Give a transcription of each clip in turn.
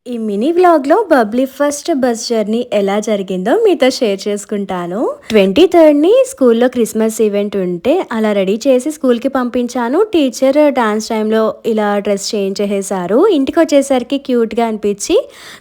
ఈ మినీ వ్లాగ్‌లో Babli first bus journey ఎలా జరిగిందో మీతో షేర్ చేసుకుంటాను. 23ని స్కూల్‌లో క్రిస్మస్ ఈవెంట్ ఉంటే అలా రెడీ చేసి స్కూల్‌కి పంపించాను. టీచర్ డాన్స్ టైమ్‌లో ఇలా డ్రెస్ చేంజ్ చేసేశారు. ఇంటికొచ్చేసరికి క్యూట్‌గా అనిపించి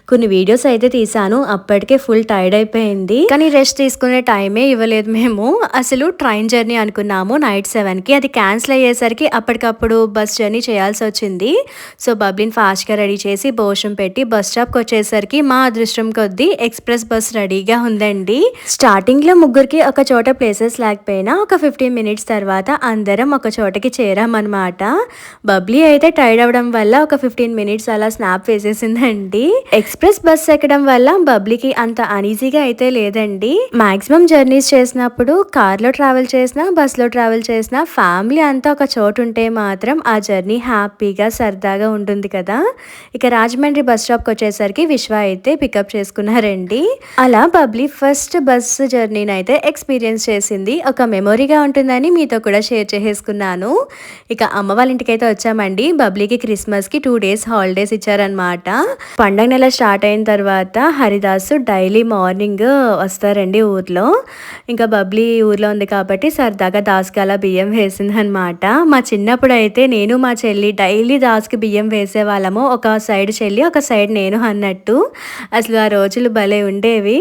కొన్ని వీడియోస్ అయితే తీశాను. అప్పటికే ఫుల్ టైర్డ్ అయిపోయింది. కానీ రెస్ట్ తీసుకునే టైమే ఇవ్వలేదు మేము. అసలు ట్రైన్ జర్నీ అనుకున్నాము నైట్ 7కి. అది క్యాన్సిల్ అయ్యేసరికి అప్పటికప్పుడు బస్ జర్నీ చేయాల్సొచ్చింది. సో, బబ్లీని ఫాస్ట్‌గా రెడీ చేసి భోజనం పెట్టి బస్ స్టాప్‌కి వచ్చేసరికి మా అదృష్టం కొద్దీ ఎక్స్‌ప్రెస్ బస్ రెడీగా ఉందండి. స్టార్టింగ్‌లో ముగ్గురికి ఒక చోట ప్లేసెస్ లేకపోయినా ఒక 15 మినిట్స్ తర్వాత అందరం ఒక చోటకి చేరామన్నమాట. బబ్లీ అయితే టైర్డ్ అవ్వడం వల్ల ఒక 15 మినిట్స్ అలా స్నాప్ వేసేసిందండి. ఎక్స్‌ప్రెస్ బస్ ఎక్కడం వల్ల బబ్లీకి అంత అనీజీగా అయితే లేదండి. మాక్సిమం జర్నీస్ చేసినప్పుడు కార్‌లో ట్రావెల్ చేసినా, బస్‌లో ట్రావెల్ చేసినా ఫ్యామిలీ అంతా ఒక చోటు ఉంటే మాత్రం ఆ జర్నీ హ్యాపీగా సరదాగా ఉంటుంది కదా! ఇక రాజమండ్రి బస్ స్టాప్‌కి వచ్చేసరికి విశ్వ అయితే పికప్ చేసుకున్నారండి. అలా బబ్లీ ఫస్ట్ బస్ జర్నీని అయితే ఎక్స్పీరియన్స్ చేసింది. ఒక మెమొరీగా ఉంటుందని మీతో కూడా షేర్ చేసేసుకున్నాను. ఇక అమ్మ వాళ్ళ ఇంటికైతే వచ్చామండి. బబ్లీకి క్రిస్మస్‌కి 2 డేస్ హాలిడేస్ ఇచ్చారనమాట. పండగ నెల స్టార్ట్ అయిన తర్వాత హరిదాసు డైలీ మార్నింగ్ వస్తారండి ఊర్లో. ఇంకా బబ్లీ ఊర్లో ఉంది కాబట్టి సరదాగా దాస్‌కి అలా బియ్యం వేసిందనమాట. మా చిన్నప్పుడు అయితే నేను మా చెల్లి డైలీ దాస్‌కి బియ్యం వేసేవాళ్ళము. ఒక సైడ్ చెల్లి, ఒక సైడ్ నేను అన్నట్టు. అసలు ఆ రోజులు భలే ఉండేవి.